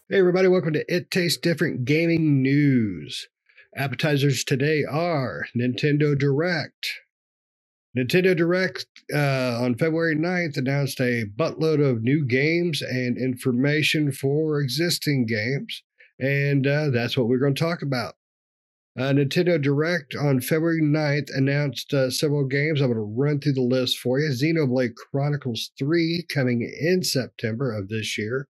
Hey, everybody, welcome to It Tastes Different Gaming News. Appetizers today are Nintendo Direct. Nintendo Direct on February 9th announced a buttload of new games and information for existing games, and that's what we're going to talk about. Nintendo Direct on February 9th announced several games. I'm going to run through the list for you. Xenoblade Chronicles 3 coming in September of this year.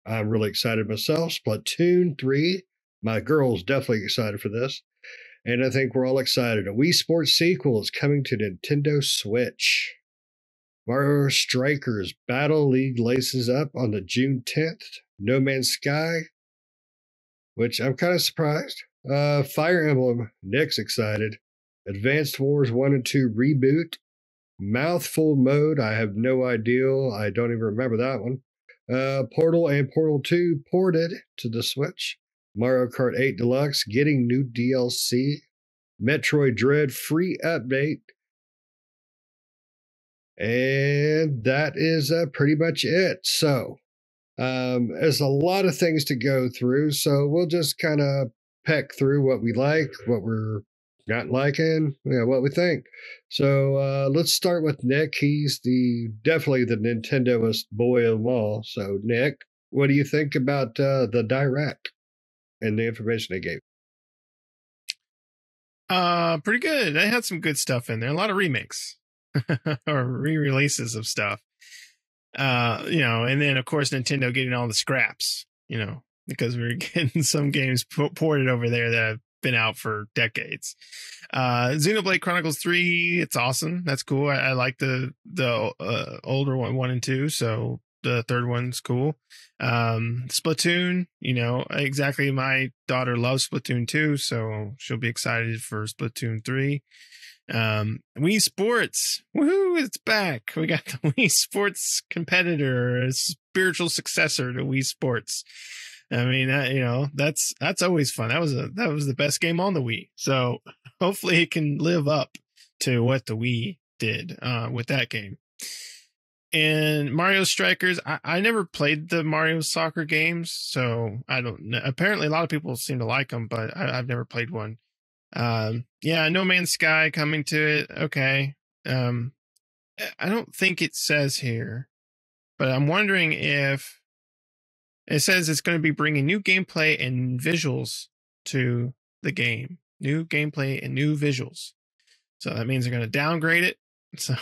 I'm really excited myself. Splatoon 3. My girl's definitely excited for this. And I think we're all excited. A Wii Sports sequel is coming to Nintendo Switch. Mario Strikers Battle League laces up on the June 10th. No Man's Sky, which I'm kind of surprised. Fire Emblem, Nick's excited. Advanced Wars 1 and 2 reboot. Mouthful Mode, I have no idea. I don't even remember that one. Portal and Portal 2 ported to the Switch. Mario Kart 8 Deluxe getting new DLC. Metroid Dread free update. And that is pretty much it. So, there's a lot of things to go through. So we'll just kind of peck through what we like, what we're not liking, what we think. So let's start with Nick. He's definitely the Nintendoist boy of them all. So Nick, what do you think about the Direct and the information they gave? Pretty good. They had some good stuff in there. A lot of remakes or re-releases of stuff. And then of course Nintendo getting all the scraps, because we were getting some games ported over there that have been out for decades. Xenoblade Chronicles 3, it's awesome. That's cool. I like the older one and 2, so the third one's cool. Splatoon, exactly. My daughter loves Splatoon 2, so she'll be excited for Splatoon 3. Wii Sports, woohoo, it's back. We got the Wii Sports competitor, a spiritual successor to Wii Sports. I mean, that's always fun. That was the best game on the Wii. So hopefully it can live up to what the Wii did with that game. And Mario Strikers, I never played the Mario soccer games, so I don't know. Apparently a lot of people seem to like them, but I've never played one. No Man's Sky coming to it. Okay. I don't think it says here, but I'm wondering if it says it's going to be bringing new gameplay and visuals to the game. New gameplay and new visuals. So that means they're going to downgrade it. So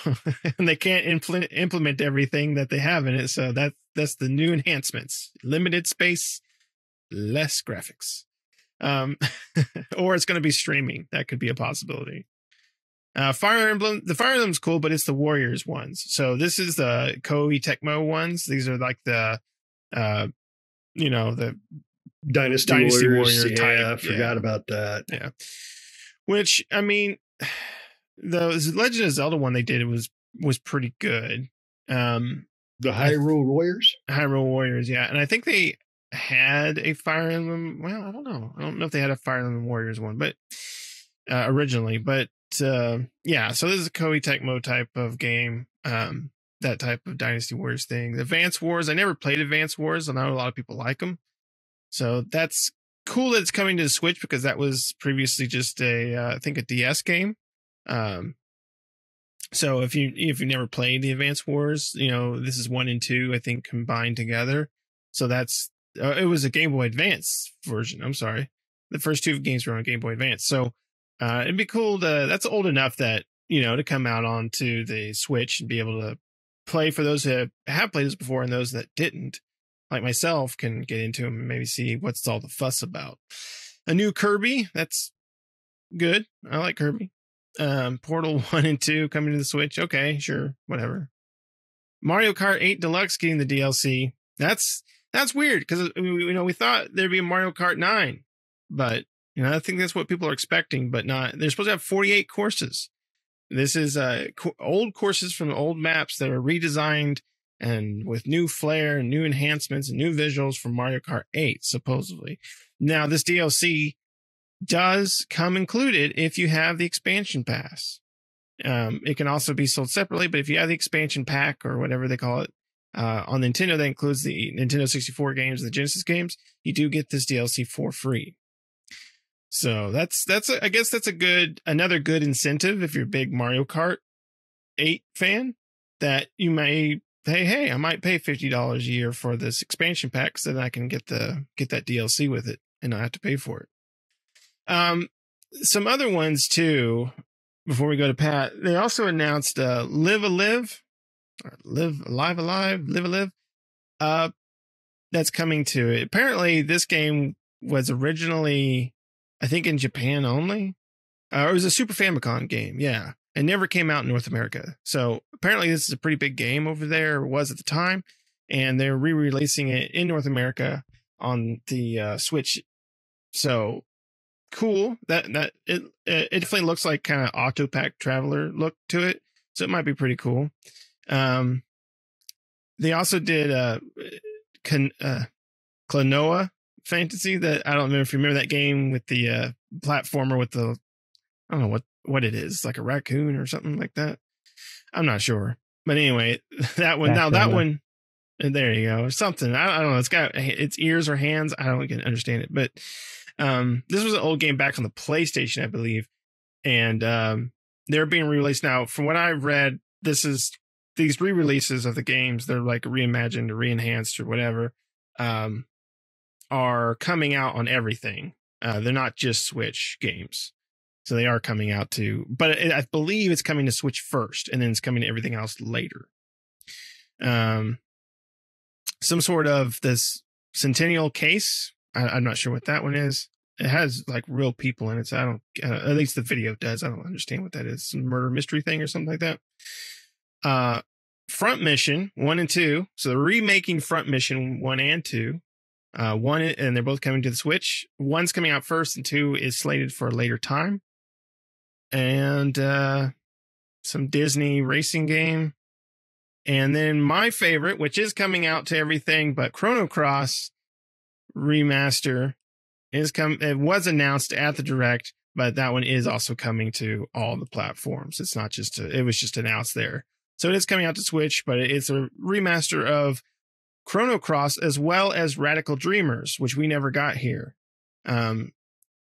and they can't implement everything that they have in it. So that's the new enhancements. Limited space, less graphics. Or it's going to be streaming. That could be a possibility. Fire Emblem. The Fire Emblem's cool, but it's the Warriors ones. So this is the Koei Tecmo ones. These are like the the Dynasty Warrior type. Yeah, I forgot about that. Yeah. Which, I mean, the Legend of Zelda one they did was pretty good. The Hyrule Warriors? Hyrule Warriors, yeah. And I think they had a Fire Emblem. Well, I don't know. I don't know if they had a Fire Emblem Warriors one, but originally. But so this is a Koei Tecmo type of game. That type of Dynasty Warriors thing. Advance Wars, I never played Advance Wars. I know a lot of people like them. So that's cool that it's coming to the Switch, because that was previously just I think a DS game. So if you never played the Advance Wars, this is 1 and 2, I think, combined together. So that's it was a Game Boy Advance version. I'm sorry. The first 2 games were on Game Boy Advance. So it'd be cool that's old enough that, to come out onto the Switch and be able to play for those who have played this before, and those that didn't, like myself, can get into them and maybe see what's all the fuss about. A new Kirby, that's good. I like Kirby. Portal 1 and 2 coming to the Switch. Okay, sure, whatever. Mario Kart 8 Deluxe getting the DLC. That's weird, because we thought there'd be a Mario Kart 9, but I think that's what people are expecting, but not. They're supposed to have 48 courses. This is old courses from old maps that are redesigned and with new flair and new enhancements and new visuals from Mario Kart 8, supposedly. Now, this DLC does come included if you have the expansion pass. It can also be sold separately, but if you have the expansion pack or whatever they call it, on Nintendo, that includes the Nintendo 64 games, the Genesis games. You do get this DLC for free. So I guess that's another good incentive if you're a big Mario Kart 8 fan, that you may hey, I might pay $50 a year for this expansion pack so that I can get that DLC with it and not have to pay for it. Some other ones too, before we go to Pat, they also announced Live a Live. That's coming to it. Apparently this game was originally, I think, in Japan only. It was a Super Famicom game, yeah. It never came out in North America. So apparently this is a pretty big game over there, or was at the time, and they're re-releasing it in North America on the Switch. So cool. That it definitely looks like kind of Octopath Traveler look to it. So it might be pretty cool. They also did Klonoa Fantasy. That I don't know if you remember that game with the platformer with the, I don't know what it is, like a raccoon or something like that. I'm not sure, but anyway, that one. Now that one, there you go, something. I don't know. It's got its ears or hands. I don't understand it, but this was an old game back on the PlayStation, I believe, and they're being released now. From what I've read, these re-releases of the games, they're like reimagined or re-enhanced or whatever, are coming out on everything. They're not just Switch games. So they are coming out to, but I believe it's coming to Switch first, and then it's coming to everything else later. Some sort of this Centennial case. I'm not sure what that one is. It has like real people in it. So I don't, at least the video does. I don't understand what that is. Some murder mystery thing or something like that. Front Mission 1 and 2. So they're remaking Front Mission 1 and 2. One, and they're both coming to the Switch. One's coming out first, and 2 is slated for a later time. And some Disney racing game. And then my favorite, which is coming out to everything but Chrono Cross remaster, it was announced at the Direct, but that one is also coming to all the platforms. It's not just it was just announced there. So it is coming out to Switch, but it's a remaster of Chrono Cross as well as Radical Dreamers, which we never got here.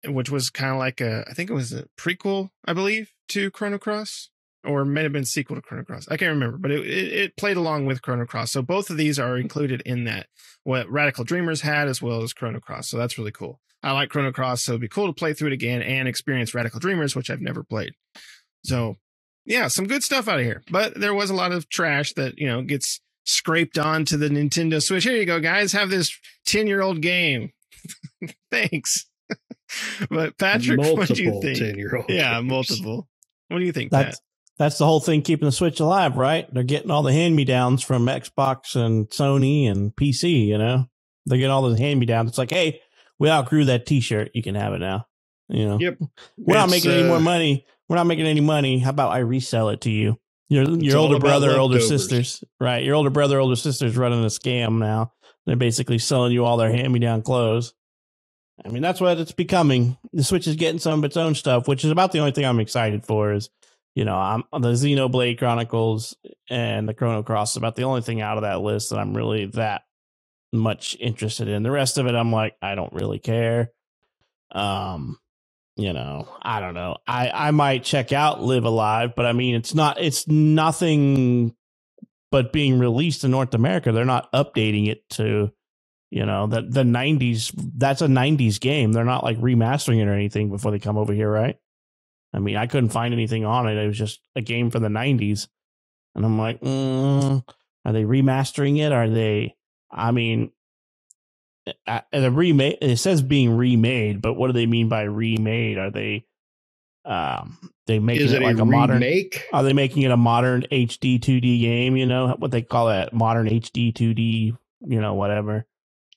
Which was kind of like I think it was a prequel, I believe, to Chrono Cross, or it may have been a sequel to Chrono Cross. I can't remember, but it played along with Chrono Cross. So both of these are included in that, what Radical Dreamers had as well as Chrono Cross. So that's really cool. I like Chrono Cross, so it'd be cool to play through it again and experience Radical Dreamers, which I've never played. So yeah, some good stuff out of here. But there was a lot of trash that, gets scraped onto the Nintendo Switch. Here you go, guys. Have this 10-year-old game. Thanks. But Patrick, what do you think? 10-year-old yeah, games. Multiple. What do you think, Pat? That's the whole thing keeping the Switch alive, right? They're getting all the hand-me-downs from Xbox and Sony and PC, They get all the hand-me-downs. It's like, hey, we outgrew that T-shirt. You can have it now. Yep. We're not making any more money. We're not making any money. How about I resell it to you? Your older brother, older sisters, right? Your older brother, older sisters running a scam now. They're basically selling you all their hand-me-down clothes. I mean, that's what it's becoming. The Switch is getting some of its own stuff, which is about the only thing I'm excited for is, I'm the Xenoblade Chronicles and the Chrono Cross is about the only thing out of that list that I'm really that much interested in. The rest of it, I'm like, I don't really care. I don't know. I might check out Live Alive, but I mean, it's nothing but being released in North America. They're not updating it to, the 90s. That's a 90s game. They're not like remastering it or anything before they come over here, right? I mean, I couldn't find anything on it. It was just a game from the 90s. And I'm like, are they remastering it? Are they, I mean, the remake, it says being remade, but what do they mean by remade? Are they making it like a modern remake? Are they making it a modern HD 2D game? What they call that, modern HD 2D, whatever.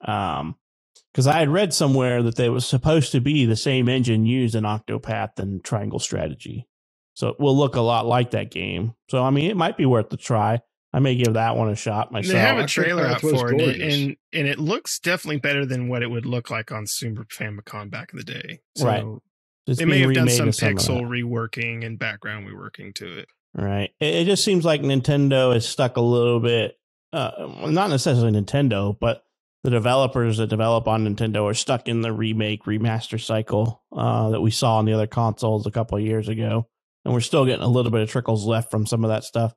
Because I had read somewhere that they was supposed to be the same engine used in Octopath and Triangle Strategy, so it will look a lot like that game. So I mean, it might be worth the try. I may give that one a shot myself. They have a trailer out for it, and it looks definitely better than what it would look like on Super Famicom back in the day. So right. They may have done some pixel reworking and background reworking to it. Right. It just seems like Nintendo is stuck a little bit not necessarily Nintendo, but the developers that develop on Nintendo are stuck in the remake remaster cycle that we saw on the other consoles a couple of years ago. And we're still getting a little bit of trickles left from some of that stuff.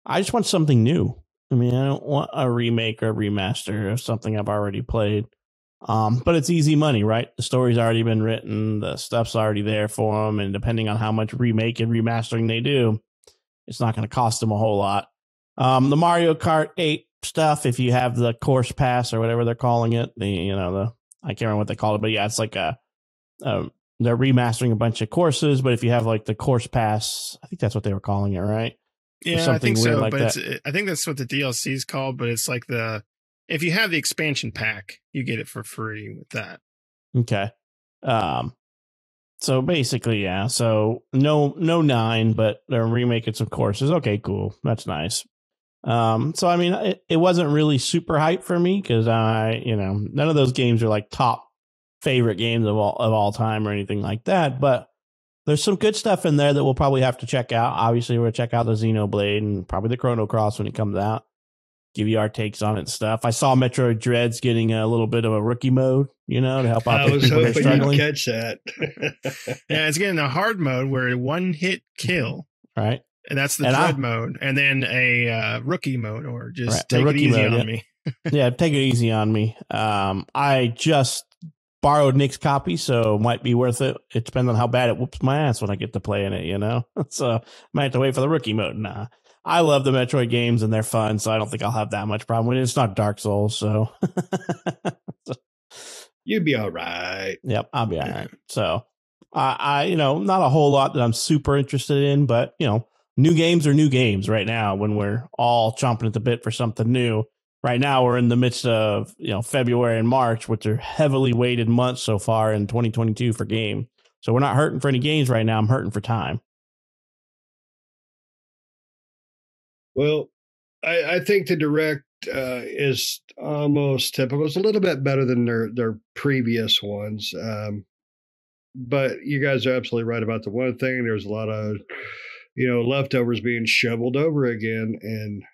I just want something new. I mean, I don't want a remake or a remaster of something I've already played. But it's easy money, right? The story's already been written. The stuff's already there for them. And depending on how much remake and remastering they do, it's not going to cost them a whole lot. The Mario Kart 8 stuff, if you have the course pass or whatever they're calling it, I can't remember what they call it, but yeah, it's like they're remastering a bunch of courses. But if you have like the course pass, I think that's what they were calling it, right? Yeah, I think so. Like but I think that's what the DLC is called. But it's like if you have the expansion pack, you get it for free with that. Okay. So basically, yeah. So no 9, but they're remaking some courses. Okay, cool. That's nice. So I mean, it wasn't really super hype for me because none of those games are like top favorite games of all time or anything like that. But there's some good stuff in there that we'll probably have to check out. Obviously, we'll check out the Xenoblade and probably the Chrono Cross when it comes out. Give you our takes on it and stuff. I saw Metroid Dread's getting a little bit of a rookie mode, to help out the people that are struggling. I was hoping you'd catch that. Yeah, it's getting a hard mode where one hit kill. Right. And that's the Dread mode. And then a rookie mode, or just take it easy on me. Yeah, take it easy on me. I just borrowed Nick's copy, so it might be worth it. It depends on how bad it whoops my ass when I get to play in it, So might have to wait for the rookie mode. Nah. I love the Metroid games and they're fun, so I don't think I'll have that much problem with it. It's not Dark Souls, so you'd be all right. Yep, I'll be all right. So I not a whole lot that I'm super interested in, but new games are new games right now when we're all chomping at the bit for something new. Right now we're in the midst of February and March, which are heavily weighted months so far in 2022 for game. So we're not hurting for any games right now. I'm hurting for time. Well, I think the Direct is almost typical. It's a little bit better than their previous ones. But you guys are absolutely right about the one thing. There's a lot of, leftovers being shoveled over again. And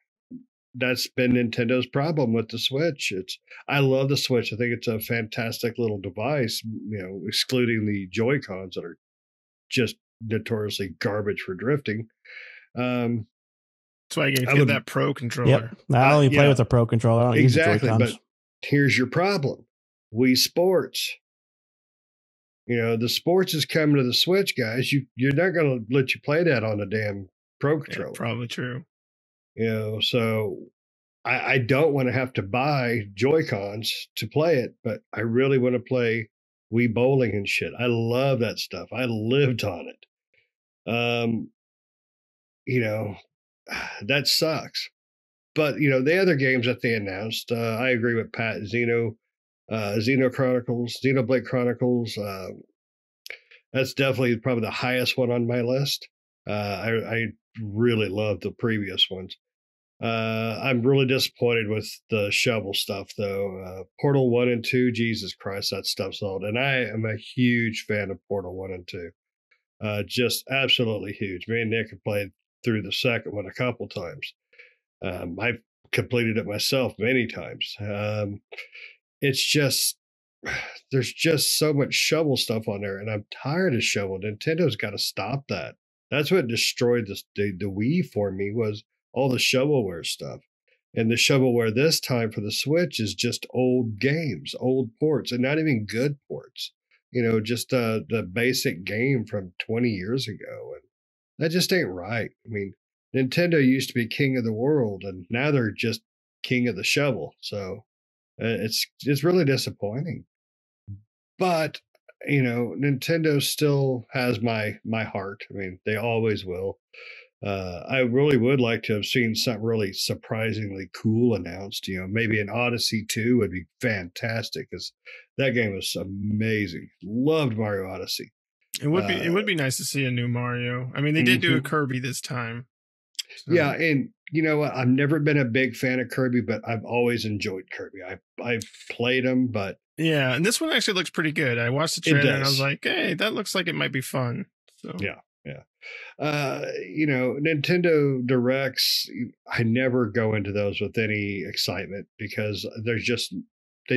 that's been Nintendo's problem with the Switch. I love the Switch. I think it's a fantastic little device, excluding the Joy-Cons that are just notoriously garbage for drifting. That's why you get that Pro controller. Yep. I only play with a Pro controller. I don't use the Joy-Cons. But here's your problem. Wii Sports. The sports is coming to the Switch, guys. You're not going to let you play that on a damn Pro controller. Yeah, probably true. So I don't want to have to buy Joy-Cons to play it, but I really want to play Wii bowling and shit. I love that stuff. I lived on it. That sucks. But, the other games that they announced, I agree with Pat. Xenoblade Chronicles. That's definitely probably the highest one on my list. I really love the previous ones. I'm really disappointed with the shovel stuff, though. Portal 1 and 2, Jesus Christ, that stuff's old. And I am a huge fan of Portal 1 and 2. Just absolutely huge. Me and Nick have played through the second one a couple times. I've completed it myself many times. It's just, there's just so much shovel stuff on there, and I'm tired of shovel. Nintendo's got to stop that. That's what destroyed the Wii for me, was all the shovelware stuff. And the shovelware this time for the Switch is just old games, old ports, and not even good ports. Just the basic game from 20 years ago. And that just ain't right. I mean, Nintendo used to be king of the world, and now they're just king of the shovel. So it's really disappointing. But Nintendo still has my heart. I mean, they always will. I really would like to have seen something really surprisingly cool announced. Maybe an Odyssey 2 would be fantastic, because that game was amazing. Loved Mario Odyssey. It would be nice to see a new Mario. I mean, they did do a Kirby this time. So. Yeah, and you know what? I've never been a big fan of Kirby, but I've always enjoyed Kirby. I've played them, but yeah, and this one actually looks pretty good. I watched the trailer and I was like, hey, that looks like it might be fun. So yeah, Yeah. Nintendo Directs, I never go into those with any excitement because they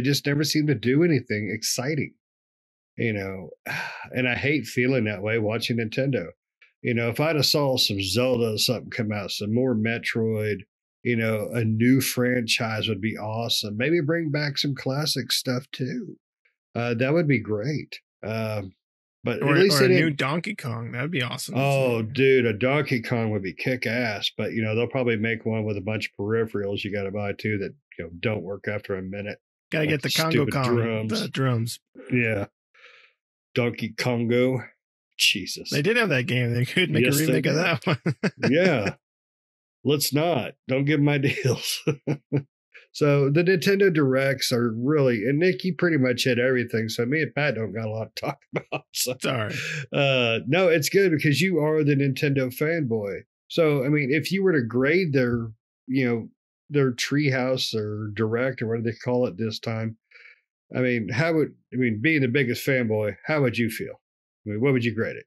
just never seem to do anything exciting, and I hate feeling that way watching Nintendo. If I'd have saw some Zelda or something come out, some more Metroid, a new franchise would be awesome. Maybe bring back some classic stuff too. That would be great. But or, at least or a new Donkey Kong. That'd be awesome. Oh, dude, a Donkey Kong would be kick ass. But they'll probably make one with a bunch of peripherals you got to buy too that don't work after a minute. Gotta get the Congo Kong, the drums. Yeah, Donkey Kongo. Jesus, they did have that game. They could make a remake of that one. Yeah, let's not. Don't give them ideals. So the Nintendo Directs are really, and Nick, you pretty much hit everything. So me and Pat don't got a lot to talk about. So, sorry. No, it's good because you are the Nintendo fanboy. So, I mean, if you were to grade their Treehouse or Direct or what do they call it this time? I mean, being the biggest fanboy, how would you feel? I mean, what would you grade it?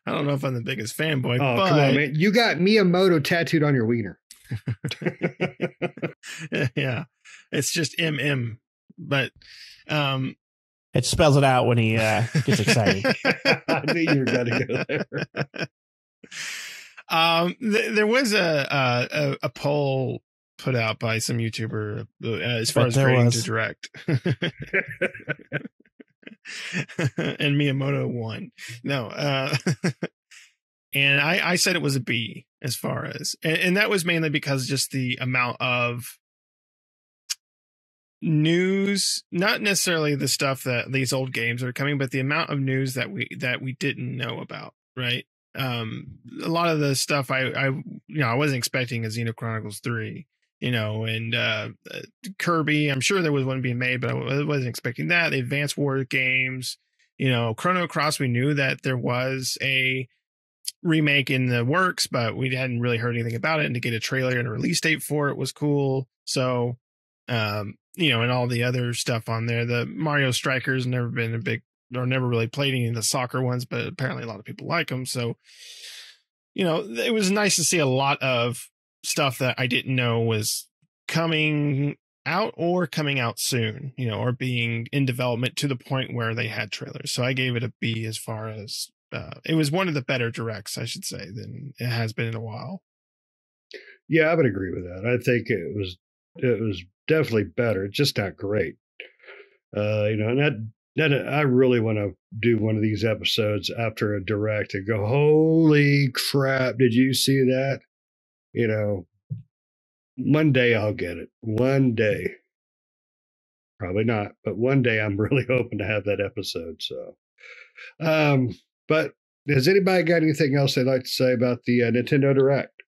I don't know if I'm the biggest fanboy. Oh, but... come on, man. You got Miyamoto tattooed on your wiener. Yeah, it's just MM, but it spells it out when he gets excited. I knew you were gonna go there. There was a poll put out by some YouTuber as far as grading to Direct. And Miyamoto won. No, and I said it was a B as far as, and that was mainly because just the amount of news, not necessarily the stuff that these old games are coming, but the amount of news that we didn't know about, right? A lot of the stuff I wasn't expecting a Xenoblade Chronicles 3, and Kirby. I'm sure there was one being made, but I wasn't expecting that. The Advance War games, Chrono Cross. We knew that there was a remake in the works, but we hadn't really heard anything about it. And to get a trailer and a release date for it was cool. So, and all the other stuff on there. The Mario Strikers never been never really played any of the soccer ones, but apparently a lot of people like them. So, it was nice to see a lot of stuff that I didn't know was coming out or coming out soon, or being in development to the point where they had trailers. So I gave it a B as far as it was one of the better Directs, I should say, than it has been in a while. Yeah, I would agree with that. I think it was definitely better. It's just not great. And that I really want to do one of these episodes after a Direct and go, holy crap, did you see that? One day I'll get it. One day. Probably not, but one day I'm really hoping to have that episode. So, but has anybody got anything else they'd like to say about the Nintendo Direct?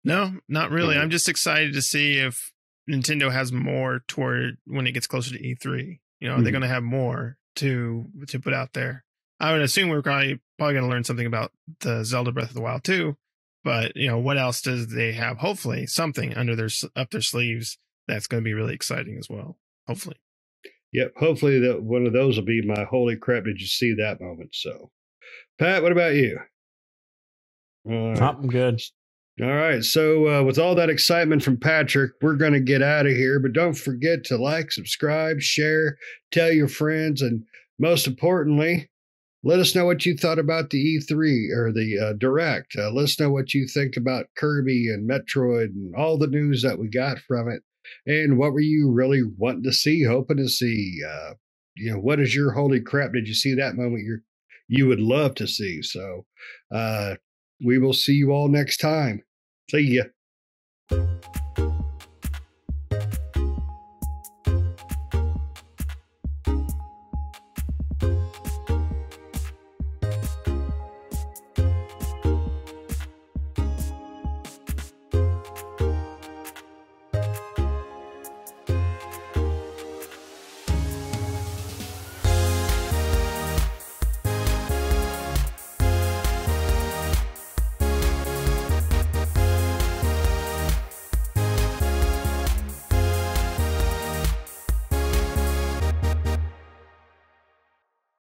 No, not really. I'm just excited to see if Nintendo has more toward when it gets closer to E3. Are they going to have more to put out there? I would assume we're probably going to learn something about the Zelda Breath of the Wild too. But what else does they have? Hopefully something up their sleeves that's going to be really exciting as well. Hopefully. Yep. Hopefully that one of those will be my holy crap. Did you see that moment? So, Pat, what about you? I'm good. All right. So with all that excitement from Patrick, we're going to get out of here. But don't forget to like, subscribe, share, tell your friends, and most importantly, let us know what you thought about the E3 or the Direct. Let us know what you think about Kirby and Metroid and all the news that we got from it. And what were you really wanting to see, hoping to see? What is your holy crap? Did you see that moment you would love to see? So we will see you all next time. See ya.